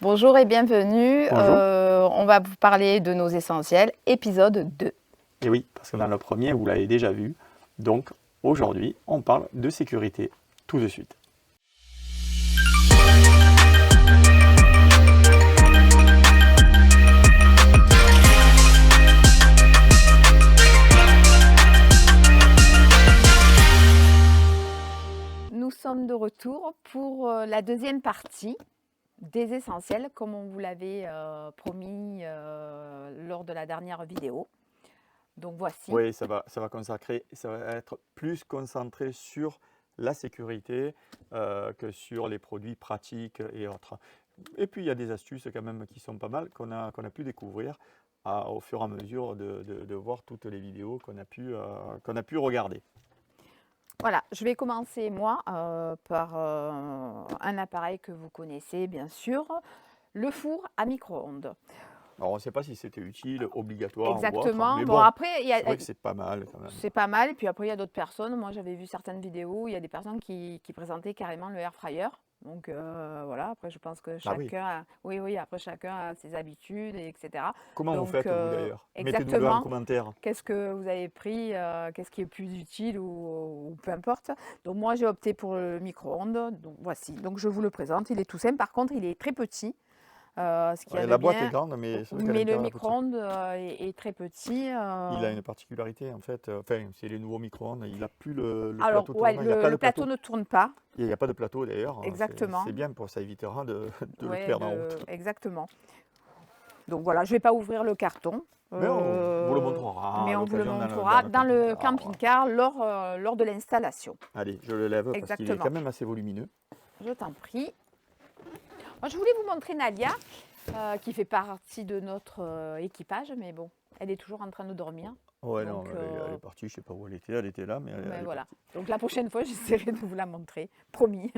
Bonjour et bienvenue. Bonjour. On va vous parler de nos essentiels, épisode 2. Et oui, parce que dans le premier, vous l'avez déjà vu. Donc aujourd'hui, on parle de sécurité tout de suite. Nous sommes de retour pour la deuxième partie des essentiels, comme on vous l'avait promis lors de la dernière vidéo. Donc voici. Oui, ça va être plus concentré sur la sécurité que sur les produits pratiques et autres. Et puis il y a des astuces quand même qui sont pas mal qu'on a pu découvrir au fur et à mesure de voir toutes les vidéos qu'on a pu regarder. Voilà, je vais commencer moi par un appareil que vous connaissez bien sûr, le four à micro-ondes. Alors on ne sait pas si c'était utile, obligatoire ou autre, Exactement. mais Bon, bon, après, c'est vrai que c'est pas mal quand même. c'est pas mal. Et puis après, il y a d'autres personnes. Moi, j'avais vu certaines vidéos où il y a des personnes qui présentaient carrément le air fryer. Donc voilà, après, je pense que Ah oui. chacun a, oui, après, chacun a ses habitudes, etc. Comment vous Donc, faites vous d'ailleurs? Mettez-nous-le en exactement, commentaire. qu'est-ce que vous avez pris, qu'est-ce qui est plus utile ou peu importe. Donc, moi, j'ai opté pour le micro-ondes. Donc, voici. Donc, je vous le présente. Il est tout simple. Par contre, il est très petit. Ce qu'il y Ouais, a de la boîte est bien, grande, mais c'est vrai qu'à mais le l'intérieur, elle est petite. micro-ondes est très petit. Il a une particularité en fait. Enfin, c'est les nouveaux micro-ondes. Il n'a plus le Alors, plateau ouais, tournant. Il n'y a pas le de plateau plateau. ne tourne pas, Il n'y a pas de plateau d'ailleurs. exactement. C'est bien pour ça évitera de le Ouais, perdre en route. exactement. Donc voilà, je ne vais pas ouvrir le carton, Mais on vous le montrera mais à on vous le l'occasion montrera dans le camping-car. camping-car lors de l'installation. Allez, je le lève parce qu'il est Exactement. quand même assez volumineux. Je t'en prie. Moi, je voulais vous montrer Nadia, qui fait partie de notre équipage, mais bon, elle est toujours en train de dormir. Ouais, non, Donc, elle est partie. Je ne sais pas où elle était là, mais elle mais est voilà. partie. Donc la prochaine fois, j'essaierai de vous la montrer, promis.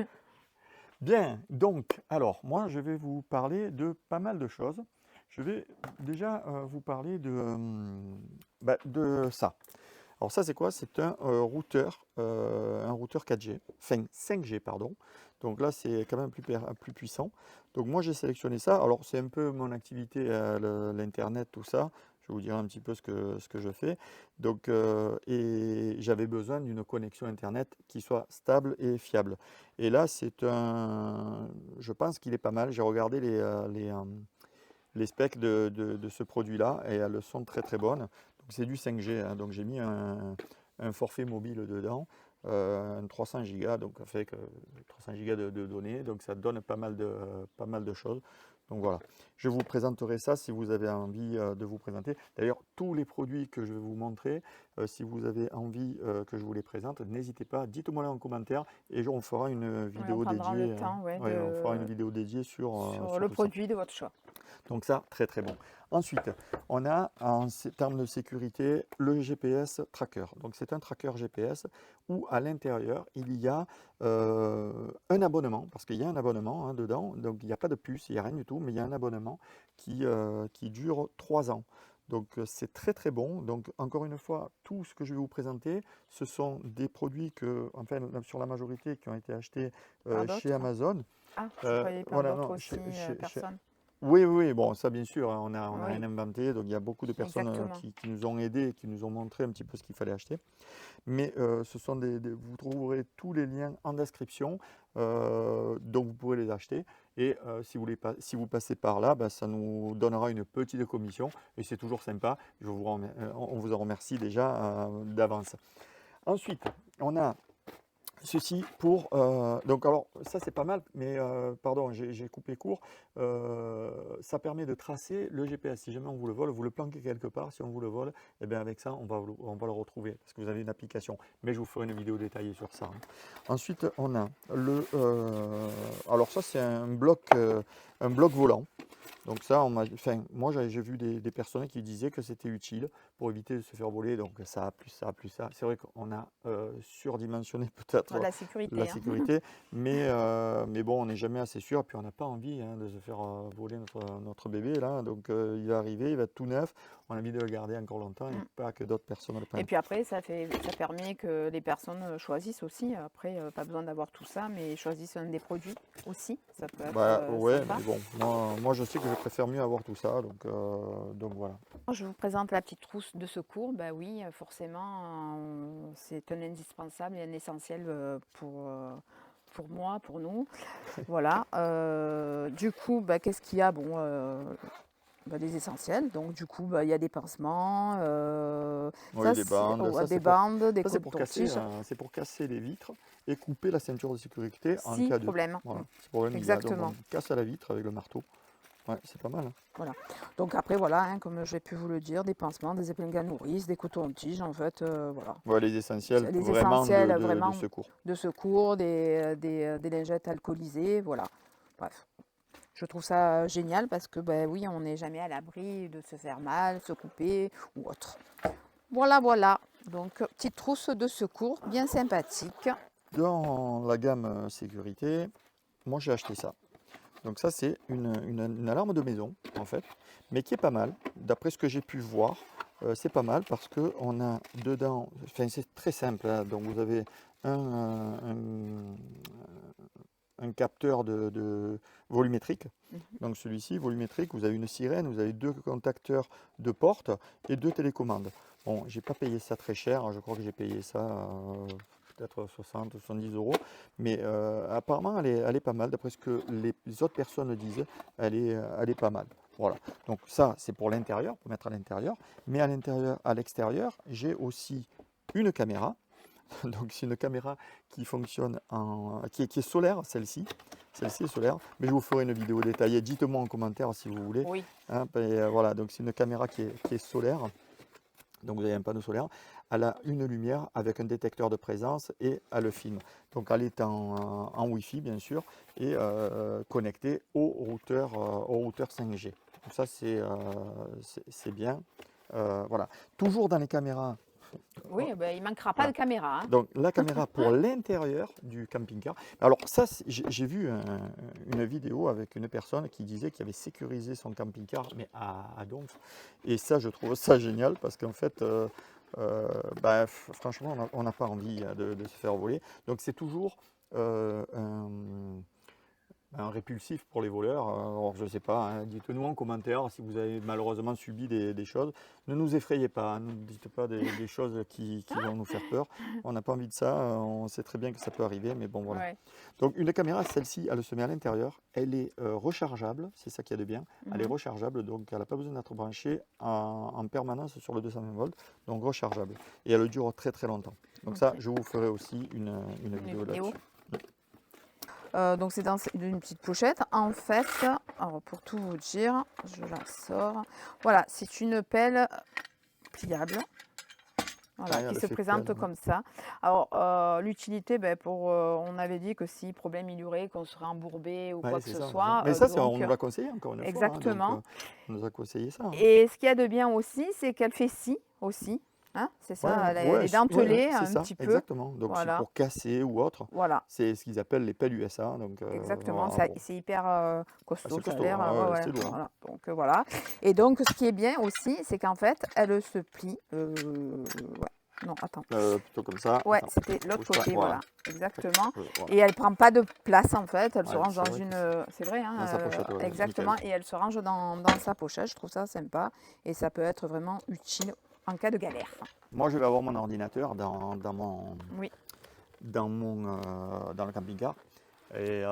Bien, donc, alors, moi, je vais vous parler de pas mal de choses. Je vais déjà vous parler de ça. Alors ça, c'est quoi? C'est un routeur 4G, enfin 5G, pardon. Donc là, c'est quand même plus puissant. Donc moi, j'ai sélectionné ça. Alors, c'est un peu mon activité, l'Internet, tout ça. Je vais vous dire un petit peu ce que je fais. Donc, et j'avais besoin d'une connexion Internet qui soit stable et fiable. Et là, je pense qu'il est pas mal. J'ai regardé les specs de ce produit-là et elles sont très très bonnes. Donc c'est du 5G, hein. Donc j'ai mis un forfait mobile dedans, un 300 Go, donc avec 300 Go de données, donc ça donne pas mal de choses. Donc voilà, je vous présenterai ça si vous avez envie de vous présenter. D'ailleurs, tous les produits que je vais vous montrer, si vous avez envie que je vous les présente, n'hésitez pas, dites-moi en commentaire et on fera une Ouais, on vidéo prendra le dédiée. temps, ouais, Ouais, on fera une vidéo dédiée sur sur le tout ça. produit de votre choix. Donc ça, très très bon. Ensuite, on a en termes de sécurité le GPS tracker. Donc c'est un tracker GPS où à l'intérieur il y a un abonnement, parce qu'il y a un abonnement, hein, dedans. Donc il n'y a pas de puce, il n'y a rien du tout, mais il y a un abonnement qui dure 3 ans. Donc c'est très très bon. Donc encore une fois, tout ce que je vais vous présenter, ce sont des produits enfin sur la majorité qui ont été achetés Par chez d'autres? Amazon. Ah, je croyais par Voilà, d'autres non, aussi personnes. oui, oui, oui, bon, ça bien sûr, hein, on a Oui, rien inventé, donc il y a beaucoup de personnes exactement. qui nous ont aidés, et qui nous ont montré un petit peu ce qu'il fallait acheter. Mais ce sont vous trouverez tous les liens en description, donc vous pouvez les acheter. Et si vous passez par là, ben, ça nous donnera une petite commission, et c'est toujours sympa. On vous en remercie déjà d'avance. Ensuite, on a ceci pour... donc alors, ça c'est pas mal, mais pardon, j'ai coupé court. Ça permet de tracer le GPS. Si jamais on vous le vole, vous le planquez quelque part. Si on vous le vole, et bien avec ça, on va le retrouver, parce que vous avez une application. Mais je vous ferai une vidéo détaillée sur ça, hein. Ensuite, on a alors ça c'est un bloc volant. Donc ça, moi j'ai vu des personnes qui disaient que c'était utile pour éviter de se faire voler. Donc ça, plus ça, plus ça. C'est vrai qu'on a surdimensionné peut-être La la sécurité, hein. sécurité, mais bon, on n'est jamais assez sûr. Puis on n'a pas envie hein, de se faire voler notre bébé là. Donc il va arriver, il va être tout neuf. On a envie de le garder encore longtemps et pas que d'autres personnes le Et prennent. puis après, ça permet que les personnes choisissent aussi. Après, pas besoin d'avoir tout ça, mais choisissent un des produits aussi. Ça peut être Bah ouais, sympa. mais bon, moi je sais que je préfère mieux avoir tout ça. Donc voilà. Je vous présente la petite trousse de secours. Ben oui, forcément, c'est un indispensable et un essentiel pour moi, pour nous. Voilà. Du coup, qu'est-ce qu'il y a? Bon, des essentiels. Donc, du coup, il y a des pansements, Oui, des bandes, ça des bandes, des ça, c'est pour casser, cotons-tiges, c'est pour casser les vitres et couper la ceinture de sécurité en si cas de problème. voilà, si problème il y a. Donc Exactement. on casse à la vitre avec le marteau. Ouais, c'est pas mal. Hein. Voilà. Donc après, voilà, hein, comme j'ai pu vous le dire, des pansements, des épingles à nourrice, des cotons-tiges, en fait, voilà. Voilà les essentiels C'est les vraiment essentiels de vraiment secours. de secours, des lingettes alcoolisées, voilà. Bref, je trouve ça génial parce que, oui, on n'est jamais à l'abri de se faire mal, se couper ou autre. Voilà, voilà. Donc, petite trousse de secours bien sympathique. Dans la gamme sécurité, moi j'ai acheté ça. Donc ça c'est une alarme de maison en fait, mais qui est pas mal. D'après ce que j'ai pu voir, c'est pas mal parce qu'on a dedans, enfin c'est très simple, hein. Donc vous avez un capteur de volumétrique. Donc celui-ci, volumétrique, vous avez une sirène, vous avez 2 contacteurs de porte et 2 télécommandes. Bon, j'ai pas payé ça très cher, je crois que j'ai payé ça peut-être 60 ou 70 €, mais apparemment elle est pas mal, d'après ce que les autres personnes disent, elle est pas mal. Voilà, donc ça c'est pour l'intérieur, pour mettre à l'intérieur, mais à l'extérieur, j'ai aussi une caméra. Donc c'est une caméra qui fonctionne qui est solaire, celle-ci. Celle-ci est solaire, mais je vous ferai une vidéo détaillée. Dites-moi en commentaire si vous voulez. Oui. Hein, voilà, donc c'est une caméra qui est solaire. Donc vous avez un panneau solaire. Elle a une lumière avec un détecteur de présence et elle filme. Donc elle est en Wi-Fi bien sûr et connectée au routeur 5G. Donc ça c'est bien. Voilà. Toujours dans les caméras. Oui, il ne manquera pas Voilà. de caméra. Hein. Donc la caméra pour l'intérieur du camping-car. Alors ça, j'ai vu une vidéo avec une personne qui disait qu'il avait sécurisé son camping-car, mais à Donf. Et ça, je trouve ça génial parce qu'en fait, franchement, on n'a pas envie de se faire voler. Donc c'est toujours un répulsif pour les voleurs. Alors je ne sais pas, hein, dites-nous en commentaire si vous avez malheureusement subi des choses. Ne nous effrayez pas, hein, ne nous dites pas des choses qui vont nous faire peur. On n'a pas envie de ça, on sait très bien que ça peut arriver, mais bon voilà. Ouais. Donc une caméra, celle-ci, elle se met à l'intérieur, elle est rechargeable, c'est ça qui est de bien. Elle est rechargeable, donc elle n'a pas besoin d'être branchée en permanence sur le 220 volts, donc rechargeable. Et elle dure très très longtemps. Donc ça, je vous ferai aussi une vidéo là-dessus. Donc c'est dans une petite pochette. En fait, alors pour tout vous dire, je la sors. Voilà, c'est une pelle pliable. Voilà, qui se présente pelle, comme ça. Alors l'utilité, on avait dit que si problème il y aurait, qu'on serait embourbé ou quoi que ce ça, soit. mais ça, on nous l'a conseillé encore une fois. Exactement. Hein, donc, on nous a conseillé ça. Hein. Et ce qu'il y a de bien aussi, c'est qu'elle fait scie aussi. Hein, c'est ça, elle est dentelée un petit peu. Exactement. Donc voilà. c'est pour casser ou autre. Voilà. C'est ce qu'ils appellent les pelles USA. Donc, exactement, voilà, c'est hyper costaud. c'est costaud, ça a l'air, c'est lourd. Voilà. Donc voilà. Et donc ce qui est bien aussi, c'est qu'en fait, elle se plie. Non, attends. Plutôt comme ça. Ouais, attends. c'était l'autre côté, voilà. Exactement. Voilà. Et elle prend pas de place en fait, elle se range dans vrai une. C'est vrai, hein, dans sa pochette, ouais, exactement. nickel. Et elle se range dans sa pochette, je trouve ça sympa. Et ça peut être vraiment utile en cas de galère. Moi, je vais avoir mon ordinateur dans Oui. dans le camping-car. Et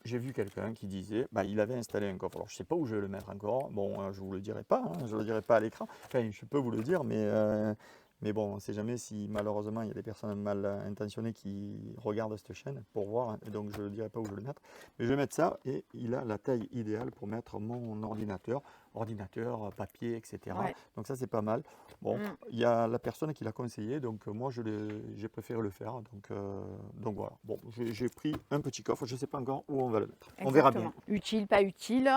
j'ai vu quelqu'un qui disait, il avait installé un coffre. Alors je ne sais pas où je vais le mettre encore. Bon, je ne vous le dirai pas, hein, je ne le dirai pas à l'écran. Enfin, je peux vous le dire, mais bon, on ne sait jamais si malheureusement il y a des personnes mal intentionnées qui regardent cette chaîne pour voir. Hein, et donc je ne dirai pas où je vais le mettre. Mais je vais mettre ça et il a la taille idéale pour mettre mon ordinateur. ordinateur, papier, etc. Ouais. Donc ça, c'est pas mal. Bon, Mm. il y a la personne qui l'a conseillé, donc moi, j'ai préféré le faire. Donc voilà. Bon, j'ai pris un petit coffre, je ne sais pas encore où on va le mettre. On verra bien. Exactement. Utile, pas utile,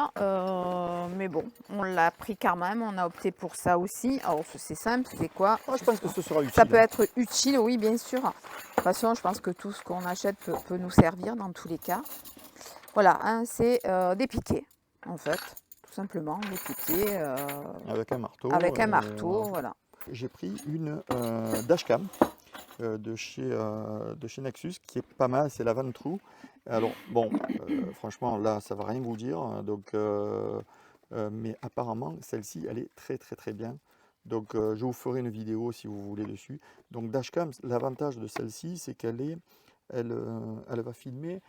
mais bon, on l'a pris quand même, on a opté pour ça aussi. Alors c'est simple, c'est quoi? Moi, je pense que ce sera utile. Ça peut être utile, oui, bien sûr. De toute façon, je pense que tout ce qu'on achète peut nous servir dans tous les cas. Voilà, hein, c'est des piquets, en fait, tout simplement, des piquets Avec un marteau. avec un marteau, voilà. J'ai pris une dashcam de chez Nexus qui est pas mal, c'est la Vantrue. Alors bon, franchement là ça va rien vous dire, hein, donc, mais apparemment celle-ci elle est très très très bien. Donc je vous ferai une vidéo si vous voulez dessus. Donc dashcam, l'avantage de celle-ci c'est elle va filmer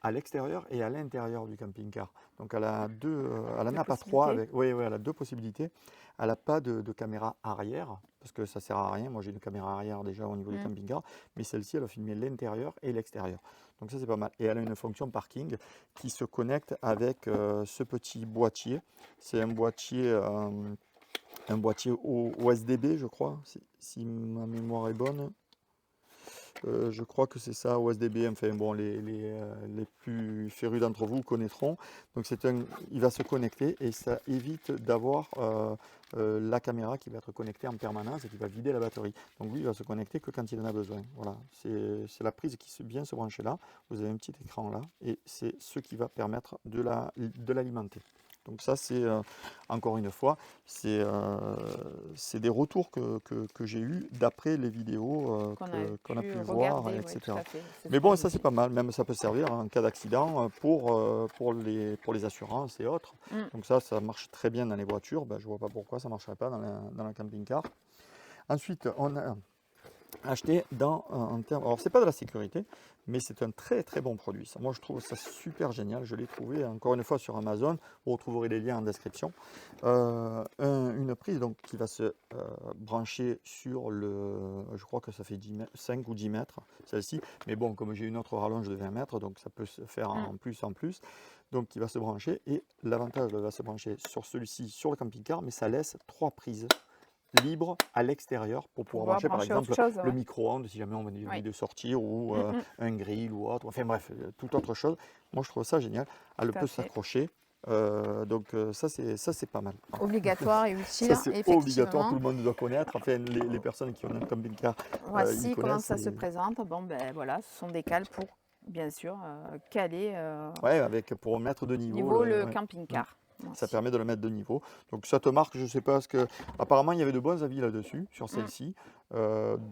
à l'extérieur et à l'intérieur du camping-car. Donc elle a elle en a pas trois, oui, elle a deux possibilités. Elle n'a pas de caméra arrière, parce que ça sert à rien. Moi j'ai une caméra arrière déjà au niveau du camping-car, mais celle-ci elle va filmer l'intérieur et l'extérieur. Donc ça c'est pas mal. Et elle a une fonction parking qui se connecte avec ce petit boîtier. C'est un boîtier OSDB je crois, si ma mémoire est bonne. Je crois que c'est ça, OSDB, enfin bon, les plus férus d'entre vous connaîtront. Donc il va se connecter et ça évite d'avoir la caméra qui va être connectée en permanence et qui va vider la batterie. Donc lui, il va se connecter que quand il en a besoin. Voilà, c'est la prise qui vient se brancher là. Vous avez un petit écran là et c'est ce qui va permettre de l'alimenter. Donc ça, c'est encore une fois, c'est des retours que j'ai eus d'après les vidéos qu'on a pu voir, etc. Ouais, mais bon, ça c'est pas mal, même ça peut servir en cas d'accident pour les assurances et autres. Donc ça marche très bien dans les voitures, ben, je vois pas pourquoi ça ne marcherait pas dans la camping-car. Ensuite, on a acheté en termes, alors c'est pas de la sécurité, mais c'est un très très bon produit. Ça, moi je trouve ça super génial. Je l'ai trouvé encore une fois sur Amazon. Vous retrouverez les liens en description. Une prise donc qui va se brancher sur je crois que ça fait 5 ou 10 mètres celle-ci. Mais bon, comme j'ai une autre rallonge de 20 mètres, donc ça peut se faire en plus. Donc qui va se brancher et l'avantage, elle va se brancher sur celui-ci sur le camping-car, mais ça laisse 3 prises libre à l'extérieur pour pouvoir brancher par exemple le micro-ondes si jamais on a envie de sortir ou un grill ou autre, enfin bref, toute autre chose. Moi je trouve ça génial, elle peut s'accrocher, donc ça c'est pas mal. Obligatoire et utile, ça c'est obligatoire, tout le monde doit connaître, enfin les personnes qui ont un camping-car voici comment ça se présente. Bon ben voilà, ce sont des cales pour bien sûr caler pour mettre de niveau le camping-car. Ça permet de le mettre de niveau. Donc cette marque, je ne sais pas, apparemment il y avait de bons avis là-dessus, sur celle-ci.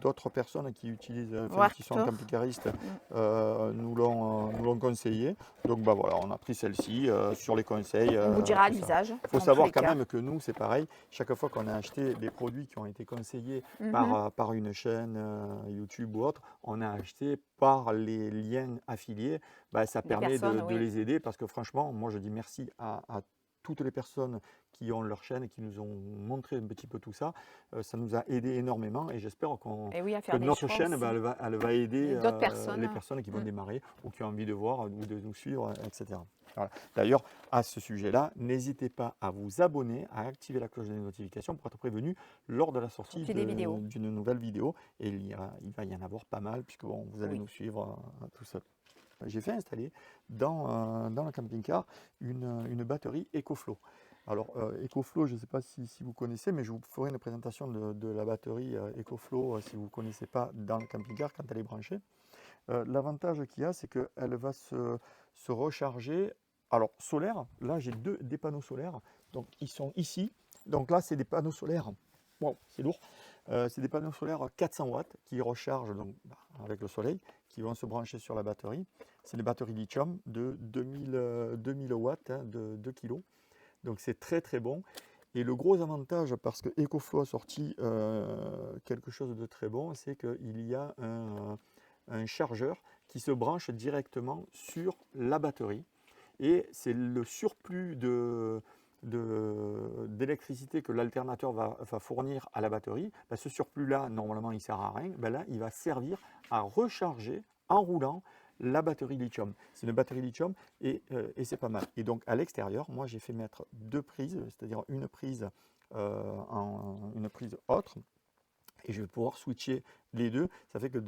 D'autres personnes qui utilisent, qui sont camping-caristes, nous l'ont conseillé. Donc bah voilà, on a pris celle-ci sur les conseils. On vous dira à l'usage. Il faut savoir quand même que nous, c'est pareil. Chaque fois qu'on a acheté des produits qui ont été conseillés par une chaîne YouTube ou autre, on a acheté par les liens affiliés. Bah, ça permet de les aider parce que franchement, moi je dis merci à toutes les personnes qui ont leur chaîne et qui nous ont montré un petit peu tout ça, ça nous a aidé énormément et j'espère que notre chaîne elle va aider les personnes qui vont démarrer ou qui ont envie de voir ou de nous suivre, etc. Voilà. D'ailleurs, à ce sujet-là, n'hésitez pas à vous abonner, à activer la cloche des notifications pour être prévenu lors de la sortie d'une nouvelle vidéo. Et il va y en avoir pas mal puisque bon, vous allez nous suivre tout seul. J'ai fait installer dans le camping-car une batterie EcoFlow. Alors EcoFlow, je ne sais pas si vous connaissez, mais je vous ferai une présentation de la batterie EcoFlow si vous ne connaissez pas dans le camping-car quand elle est branchée. L'avantage qu'il y a, c'est qu'elle va se recharger. Alors solaire, là j'ai des panneaux solaires, donc ils sont ici. Donc là c'est des panneaux solaires, wow, c'est lourd. C'est des panneaux solaires 400 watts qui rechargent donc, avec le soleil, qui vont se brancher sur la batterie. C'est des batteries lithium de 2000 watts, de 2 kg. Donc c'est très très bon. Et le gros avantage, parce que EcoFlow a sorti quelque chose de très bon, c'est qu'il y a un chargeur qui se branche directement sur la batterie. Et c'est le surplus d'électricité que l'alternateur va fournir à la batterie, ce surplus là normalement il ne sert à rien, là il va servir à recharger en roulant la batterie lithium. C'est une batterie lithium et c'est pas mal. Et donc à l'extérieur, moi j'ai fait mettre 2 prises, c'est-à-dire une prise une prise autre, et je vais pouvoir switcher les deux. Ça fait que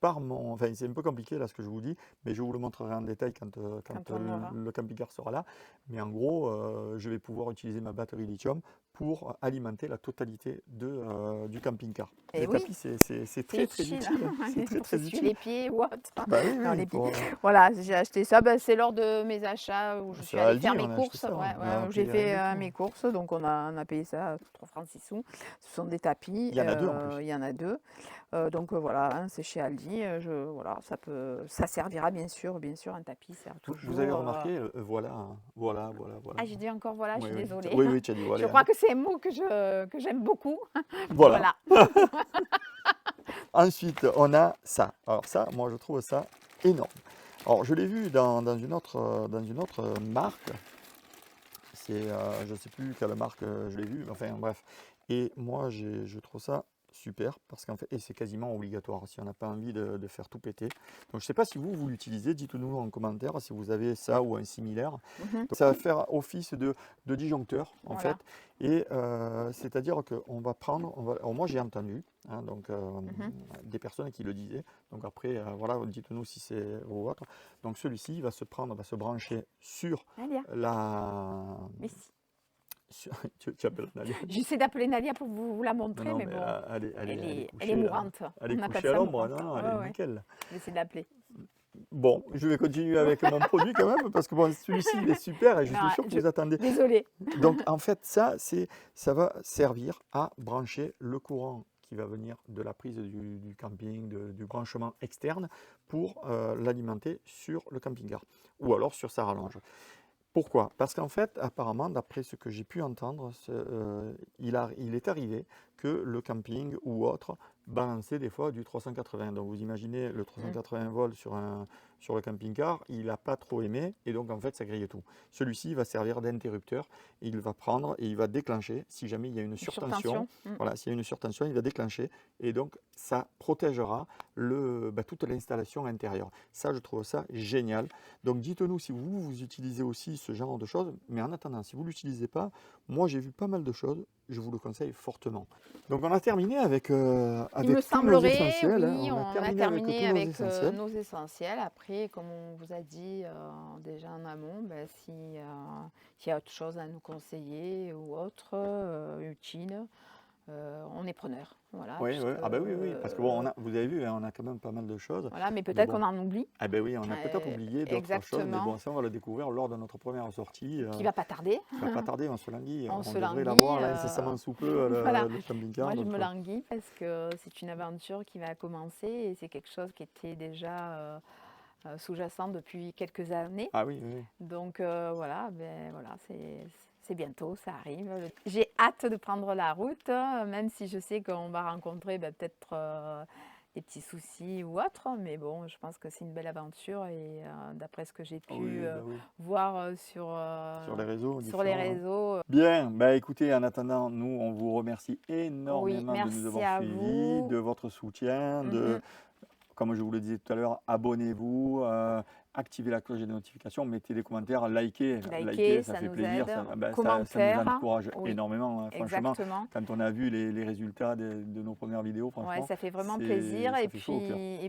enfin c'est un peu compliqué là ce que je vous dis, mais je vous le montrerai en détail quand on aura. le camping-car sera là. Mais en gros, je vais pouvoir utiliser ma batterie lithium pour alimenter la totalité du camping-car. Et Les oui, tapis, c'est très très utile, utile. C'est très pour très s'essuyer utile. les pieds ou autre. Bah oui, Non, oui, les pieds. pour, Voilà, j'ai acheté ça, c'est lors de mes achats où je c'est suis à allée Aldi, faire mes on a acheté courses. ça. Ouais, On a où j'ai pris rien fait du tout. mes courses, donc on a payé ça 3 francs 6 sous. Ce sont des tapis, Il y en a 2 en plus. il y en a 2. Donc voilà, hein, c'est chez Aldi. Voilà, ça servira bien sûr, un tapis sert Vous avez toujours. remarqué, voilà, hein, voilà. Ah, j'ai dit encore voilà, je Oui, suis oui, désolée. oui, oui, tu as dit Je voilà. crois que c'est un mot que j'aime beaucoup. Voilà. Voilà. Ensuite, on a ça. Alors ça, moi, je trouve ça énorme. Alors, je l'ai vu dans une autre marque. C'est, je ne sais plus quelle marque je l'ai vu, mais enfin bref. Et moi, je trouve ça super parce qu'en fait, et c'est quasiment obligatoire si on n'a pas envie de faire tout péter. Donc, je ne sais pas si vous l'utilisez, dites-nous en commentaire si vous avez ça ou un similaire. Mhm. Donc, ça va faire office de disjoncteur en Voilà. fait. Et c'est-à-dire qu'on va prendre, alors moi j'ai entendu, hein, donc, des personnes qui le disaient. Donc après, voilà, dites-nous si c'est ou autre. Donc celui-ci va se brancher sur Nadia, la. merci. Tu appelles Nadia? J'essaie d'appeler Nadia pour vous la Non, montrer, non, mais mais bon, là, elle est elle est couchée, là. mourante. Elle est On appelle couchée à ça l'ombre, mourante. non, elle Ouais, est ouais. nickel. J'essaie d'appeler. Bon, je vais continuer avec mon produit quand même, parce que bon, celui-ci, il est super et je suis sûr que vous attendez. Désolée. Donc, en fait, ça va servir à brancher le courant qui va venir de la prise du camping, du branchement externe, pour l'alimenter sur le camping-car, ou alors sur sa rallonge. Pourquoi? Parce qu'en fait, apparemment, d'après ce que j'ai pu entendre, il est arrivé que le camping ou autre balançait des fois du 380. Donc vous imaginez le 380 volts sur le camping-car, il n'a pas trop aimé et donc en fait ça grille tout. Celui-ci va servir d'interrupteur, il va prendre et il va déclencher si jamais il y a une surtension. Voilà, s'il y a une surtension, il va déclencher et donc ça protégera toute l'installation intérieure. Ça, je trouve ça génial. Donc dites-nous si vous utilisez aussi ce genre de choses, mais en attendant, si vous ne l'utilisez pas, moi j'ai vu pas mal de choses, je vous le conseille fortement. Donc on a terminé avec Il me tous nos semblerait, essentiels. oui, Hein. on a terminé tous nos avec essentiels. nos essentiels. Après, comme on vous a dit déjà en amont, s'il y a autre chose à nous conseiller ou autre utile, on est preneur. Voilà, Oui, oui. Ah ben oui, oui, parce que bon, vous avez vu, hein, on a quand même pas mal de choses. voilà, mais peut-être bon. qu'on en oublie. Ah ben oui, on a peut-être oublié d'autres choses, mais bon, ça on va le découvrir lors de notre première sortie. Qui va pas tarder. Qui va pas tarder, on se languit. On On se devrait languit, l'avoir là incessamment sous peu, voilà. le camping-car. Moi, je donc, me languis parce que c'est une aventure qui va commencer et c'est quelque chose qui était déjà sous-jacent depuis quelques années. Ah oui, oui. Donc voilà, c'est bientôt, ça arrive. J'ai hâte de prendre la route, même si je sais qu'on va rencontrer peut-être des petits soucis ou autre, mais bon, je pense que c'est une belle aventure et d'après ce que j'ai pu voir sur les réseaux. Bien, bah écoutez, en attendant, nous, on vous remercie énormément de nous avoir suivis, de votre soutien, comme je vous le disais tout à l'heure, abonnez-vous, activez la cloche des notifications, mettez des commentaires, likez, ça fait plaisir, ça nous encourage énormément. Hein, franchement, quand on a vu les résultats de nos premières vidéos, franchement, ça fait vraiment plaisir. Et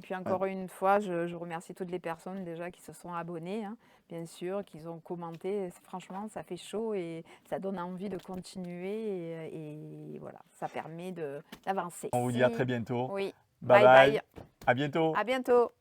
puis encore une fois, je remercie toutes les personnes déjà qui se sont abonnées, hein, bien sûr, qui ont commenté. Franchement, ça fait chaud et ça donne envie de continuer et voilà, ça permet d'avancer. On vous dit à très bientôt. Oui. Bye bye. À bientôt. À bientôt.